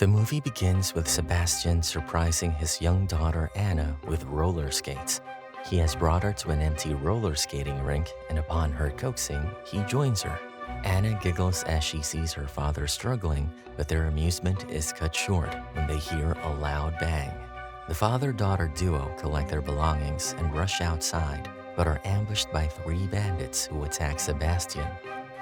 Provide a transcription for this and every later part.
The movie begins with Sebastian surprising his young daughter Anna with roller skates. He has brought her to an empty roller skating rink, and upon her coaxing, he joins her. Anna giggles as she sees her father struggling, but their amusement is cut short when they hear a loud bang. The father-daughter duo collect their belongings and rush outside, but are ambushed by 3 bandits who attack Sebastian.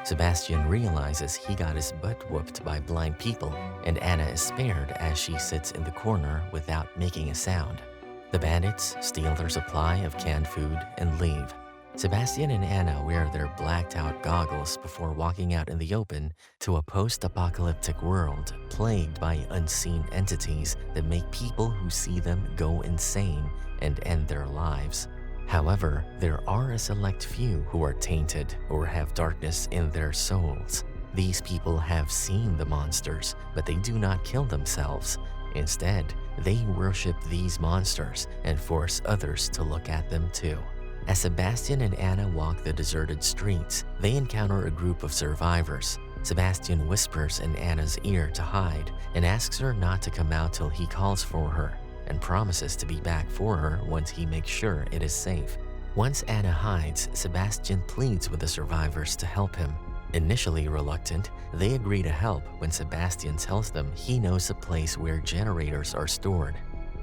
Sebastian realizes he got his butt whooped by blind people, and Anna is spared as she sits in the corner without making a sound. The bandits steal their supply of canned food and leave. Sebastian and Anna wear their blacked-out goggles before walking out in the open to a post-apocalyptic world plagued by unseen entities that make people who see them go insane and end their lives. However, there are a select few who are tainted or have darkness in their souls. These people have seen the monsters, but they do not kill themselves. Instead, they worship these monsters and force others to look at them too. As Sebastian and Anna walk the deserted streets, they encounter a group of survivors. Sebastian whispers in Anna's ear to hide and asks her not to come out till he calls for her, and promises to be back for her once he makes sure it is safe. Once Anna hides, Sebastian pleads with the survivors to help him. Initially reluctant, they agree to help when Sebastian tells them he knows a place where generators are stored.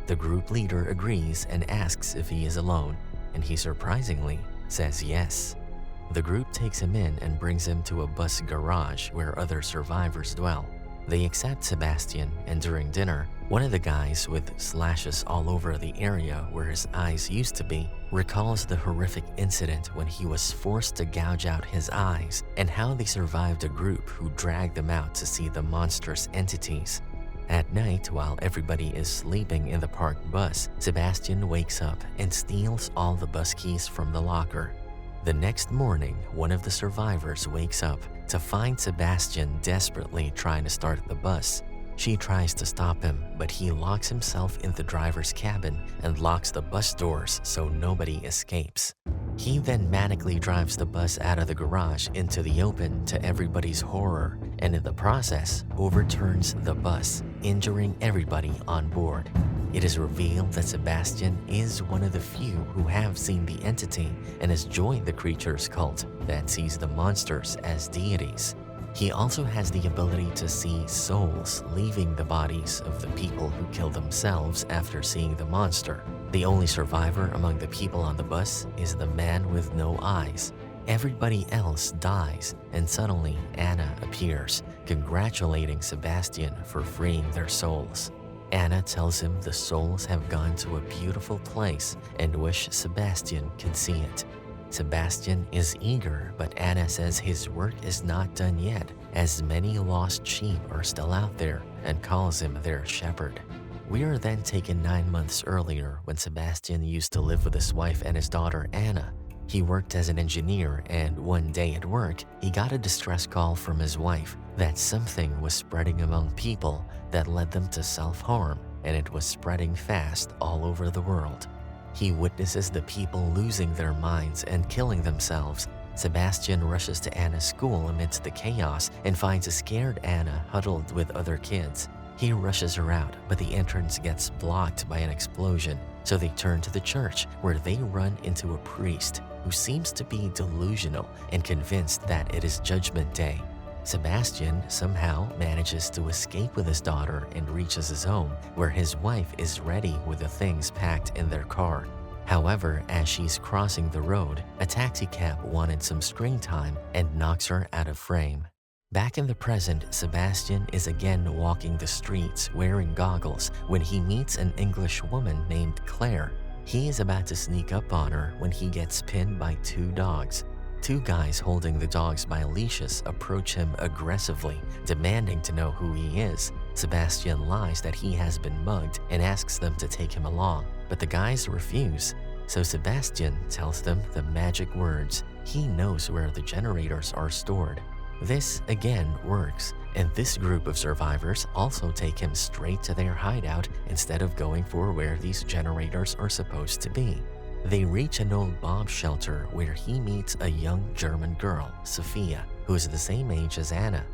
The group leader agrees and asks if he is alone, and he surprisingly says yes. The group takes him in and brings him to a bus garage where other survivors dwell. They accept Sebastian, and during dinner, one of the guys with slashes all over the area where his eyes used to be recalls the horrific incident when he was forced to gouge out his eyes and how they survived a group who dragged them out to see the monstrous entities. At night, while everybody is sleeping in the parked bus, Sebastian wakes up and steals all the bus keys from the locker. The next morning, one of the survivors wakes up to find Sebastian desperately trying to start the bus. She tries to stop him, but he locks himself in the driver's cabin and locks the bus doors so nobody escapes. He then manically drives the bus out of the garage into the open to everybody's horror, and in the process, overturns the bus, injuring everybody on board. It is revealed that Sebastian is one of the few who have seen the entity and has joined the creature's cult that sees the monsters as deities. He also has the ability to see souls leaving the bodies of the people who kill themselves after seeing the monster. The only survivor among the people on the bus is the man with no eyes. Everybody else dies, and suddenly Anna appears, congratulating Sebastian for freeing their souls. Anna tells him the souls have gone to a beautiful place and wish Sebastian could see it. Sebastian is eager, but Anna says his work is not done yet, as many lost sheep are still out there, and calls him their shepherd. We are then taken 9 months earlier when Sebastian used to live with his wife and his daughter Anna. He worked as an engineer, and one day at work, he got a distress call from his wife that something was spreading among people that led them to self-harm, and it was spreading fast all over the world. He witnesses the people losing their minds and killing themselves. Sebastian rushes to Anna's school amidst the chaos and finds a scared Anna huddled with other kids. He rushes her out, but the entrance gets blocked by an explosion, so they turn to the church, where they run into a priest who seems to be delusional and convinced that it is Judgment Day. Sebastian somehow manages to escape with his daughter and reaches his home, where his wife is ready with the things packed in their car. However, as she's crossing the road, a taxicab wanted some screen time and knocks her out of frame. Back in the present, Sebastian is again walking the streets wearing goggles when he meets an English woman named Claire. He is about to sneak up on her when he gets pinned by 2 dogs. 2 guys holding the dogs by leashes approach him aggressively, demanding to know who he is. Sebastian lies that he has been mugged and asks them to take him along, but the guys refuse. So Sebastian tells them the magic words. He knows where the generators are stored. This again works, and this group of survivors also take him straight to their hideout instead of going for where these generators are supposed to be. They reach an old bomb shelter where he meets a young German girl, Sophia, who is the same age as Anna.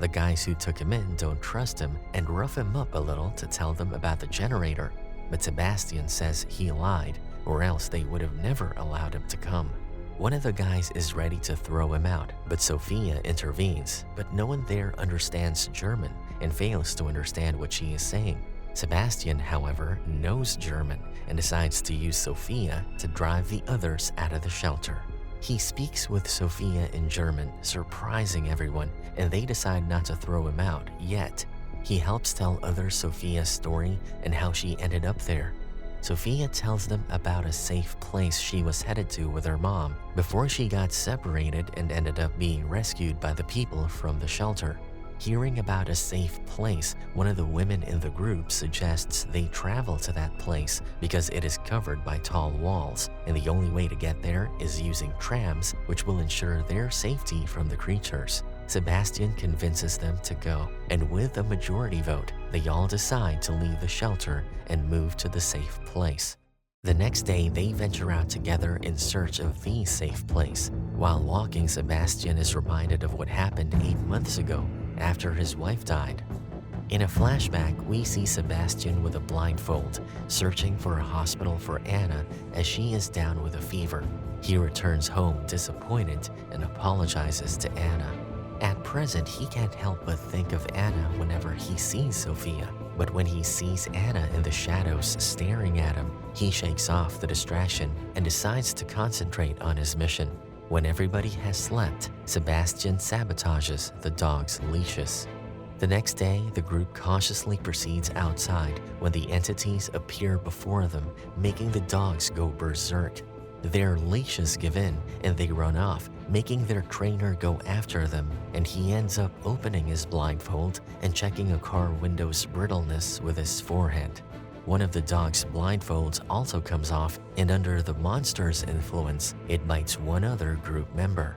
The guys who took him in don't trust him and rough him up a little to tell them about the generator, but Sebastian says he lied, or else they would have never allowed him to come. One of the guys is ready to throw him out, but Sophia intervenes, but no one there understands German and fails to understand what she is saying. Sebastian, however, knows German and decides to use Sophia to drive the others out of the shelter. He speaks with Sophia in German, surprising everyone, and they decide not to throw him out yet. He helps tell others Sophia's story and how she ended up there. Sophia tells them about a safe place she was headed to with her mom before she got separated and ended up being rescued by the people from the shelter. Hearing about a safe place, one of the women in the group suggests they travel to that place because it is covered by tall walls, and the only way to get there is using trams, which will ensure their safety from the creatures. Sebastian convinces them to go, and with a majority vote, they all decide to leave the shelter and move to the safe place. The next day, they venture out together in search of the safe place. While walking, Sebastian is reminded of what happened 8 months ago after his wife died. In a flashback, we see Sebastian with a blindfold, searching for a hospital for Anna as she is down with a fever. He returns home disappointed and apologizes to Anna. At present, he can't help but think of Anna whenever he sees Sophia. But when he sees Anna in the shadows staring at him, he shakes off the distraction and decides to concentrate on his mission. When everybody has slept, Sebastian sabotages the dog's leashes. The next day, the group cautiously proceeds outside when the entities appear before them, making the dogs go berserk. Their leashes give in and they run off, making their trainer go after them, and he ends up opening his blindfold and checking a car window's brittleness with his forehead. One of the dog's blindfolds also comes off, and under the monster's influence, it bites one other group member.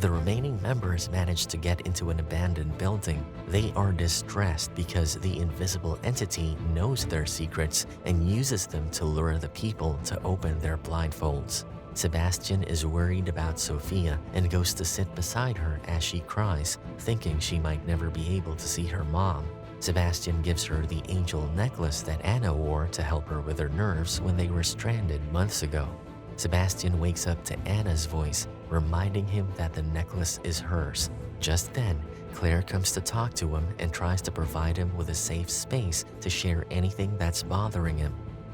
The remaining members manage to get into an abandoned building. They are distressed because the invisible entity knows their secrets and uses them to lure the people to open their blindfolds. Sebastian is worried about Sophia and goes to sit beside her as she cries, thinking she might never be able to see her mom. Sebastian gives her the angel necklace that Anna wore to help her with her nerves when they were stranded months ago. Sebastian wakes up to Anna's voice, reminding him that the necklace is hers. Just then, Claire comes to talk to him and tries to provide him with a safe space to share anything that's bothering him.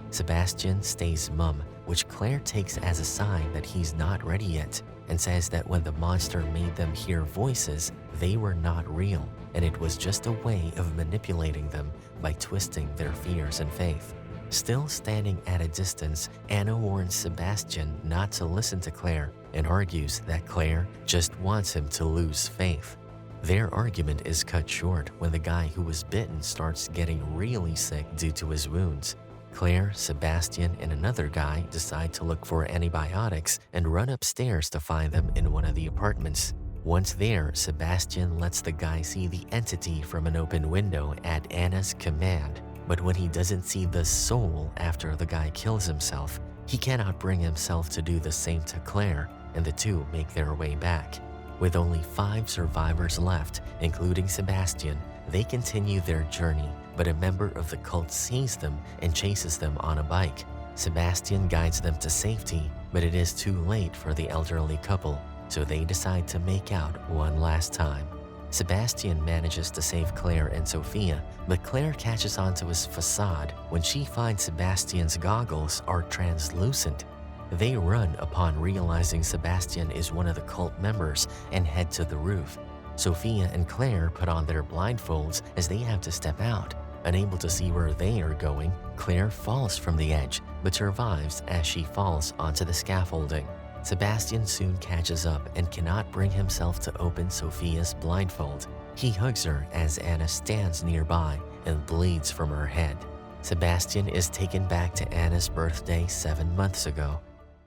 Sebastian stays mum, which Claire takes as a sign that he's not ready yet, and says that when the monster made them hear voices, they were not real, and it was just a way of manipulating them by twisting their fears and faith. Still standing at a distance, Anna warns Sebastian not to listen to Claire and argues that Claire just wants him to lose faith. Their argument is cut short when the guy who was bitten starts getting really sick due to his wounds. Claire, Sebastian, and another guy decide to look for antibiotics and run upstairs to find them in one of the apartments. Once there, Sebastian lets the guy see the entity from an open window at Anna's command. But when he doesn't see the soul after the guy kills himself, he cannot bring himself to do the same to Claire, and the two make their way back. With only 5 survivors left, including Sebastian, they continue their journey, but a member of the cult sees them and chases them on a bike. Sebastian guides them to safety, but it is too late for the elderly couple, so they decide to make out one last time. Sebastian manages to save Claire and Sophia, but Claire catches onto his facade when she finds Sebastian's goggles are translucent. They run upon realizing Sebastian is one of the cult members and head to the roof. Sophia and Claire put on their blindfolds as they have to step out. Unable to see where they are going, Claire falls from the edge, but survives as she falls onto the scaffolding. Sebastian soon catches up and cannot bring himself to open Sophia's blindfold. He hugs her as Anna stands nearby and bleeds from her head. Sebastian is taken back to Anna's birthday 7 months ago.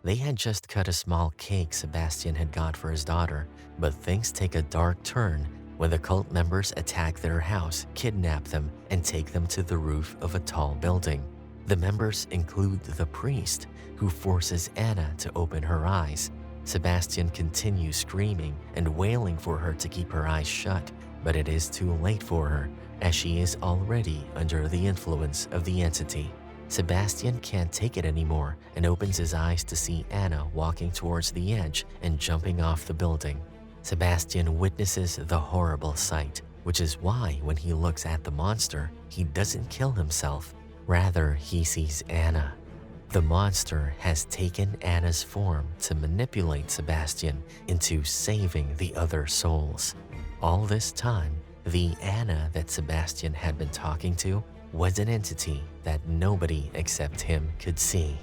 They had just cut a small cake Sebastian had got for his daughter, but things take a dark turn when the cult members attack their house, kidnap them, and take them to the roof of a tall building. The members include the priest, who forces Anna to open her eyes. Sebastian continues screaming and wailing for her to keep her eyes shut, but it is too late for her as she is already under the influence of the entity. Sebastian can't take it anymore and opens his eyes to see Anna walking towards the edge and jumping off the building. Sebastian witnesses the horrible sight, which is why when he looks at the monster, he doesn't kill himself. Rather, he sees Anna. The monster has taken Anna's form to manipulate Sebastian into saving the other souls. All this time, the Anna that Sebastian had been talking to was an entity that nobody except him could see.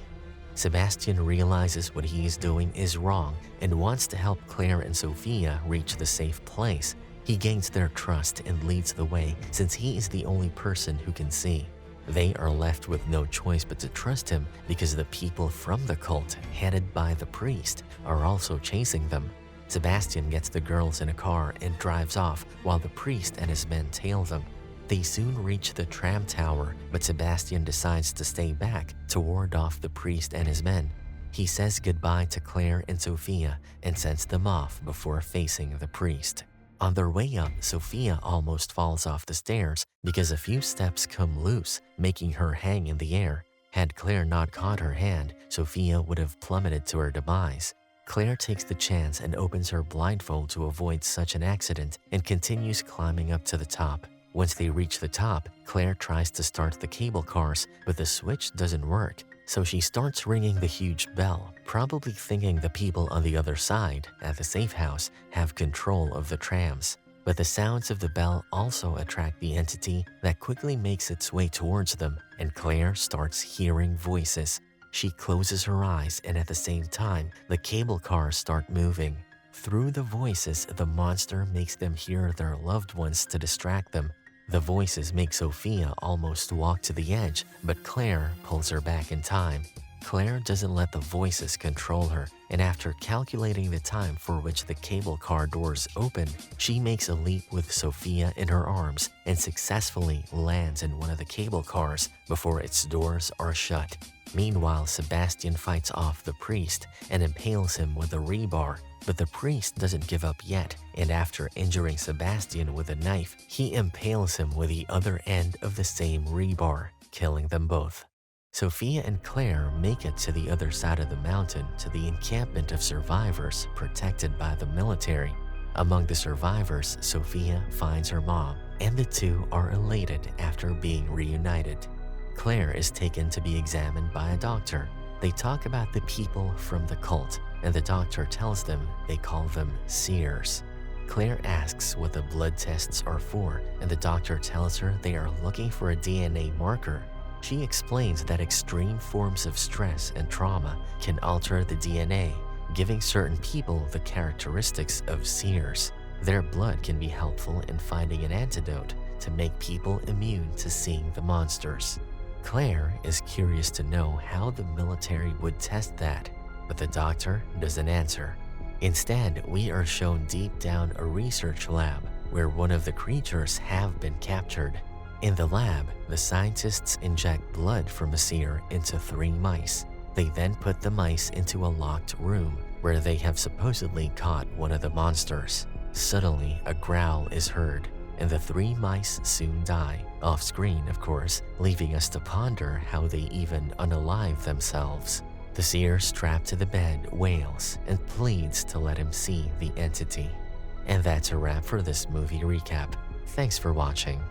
Sebastian realizes what he is doing is wrong and wants to help Claire and Sophia reach the safe place. He gains their trust and leads the way since he is the only person who can see. They are left with no choice but to trust him because the people from the cult, headed by the priest, are also chasing them. Sebastian gets the girls in a car and drives off while the priest and his men tail them. They soon reach the tram tower, but Sebastian decides to stay back to ward off the priest and his men. He says goodbye to Claire and Sophia and sends them off before facing the priest. On their way up, Sophia almost falls off the stairs because a few steps come loose, making her hang in the air. Had Claire not caught her hand, Sophia would have plummeted to her demise. Claire takes the chance and opens her blindfold to avoid such an accident and continues climbing up to the top. Once they reach the top, Claire tries to start the cable cars, but the switch doesn't work. So she starts ringing the huge bell, probably thinking the people on the other side, at the safe house, have control of the trams. But the sounds of the bell also attract the entity that quickly makes its way towards them, and Claire starts hearing voices. She closes her eyes, and at the same time, the cable cars start moving. Through the voices, the monster makes them hear their loved ones to distract them. The voices make Sophia almost walk to the edge, but Claire pulls her back in time. Claire doesn't let the voices control her, and after calculating the time for which the cable car doors open, she makes a leap with Sophia in her arms and successfully lands in one of the cable cars before its doors are shut. Meanwhile, Sebastian fights off the priest and impales him with a rebar. But the priest doesn't give up yet, and after injuring Sebastian with a knife, he impales him with the other end of the same rebar, killing them both. Sophia and Claire make it to the other side of the mountain to the encampment of survivors protected by the military. Among the survivors, Sophia finds her mom, and the two are elated after being reunited. Claire is taken to be examined by a doctor. They talk about the people from the cult, and the doctor tells them they call them seers. Claire asks what the blood tests are for, and the doctor tells her they are looking for a DNA marker. She explains that extreme forms of stress and trauma can alter the DNA, giving certain people the characteristics of seers. Their blood can be helpful in finding an antidote to make people immune to seeing the monsters. Claire is curious to know how the military would test that, but the doctor doesn't answer. Instead, we are shown deep down a research lab where one of the creatures have been captured. In the lab, the scientists inject blood from a seer into 3 mice. They then put the mice into a locked room where they have supposedly caught one of the monsters. Suddenly, a growl is heard, and the 3 mice soon die, off screen of course, leaving us to ponder how they even unalive themselves. The seer strapped to the bed wails and pleads to let him see the entity. And that's a wrap for this movie recap. Thanks for watching.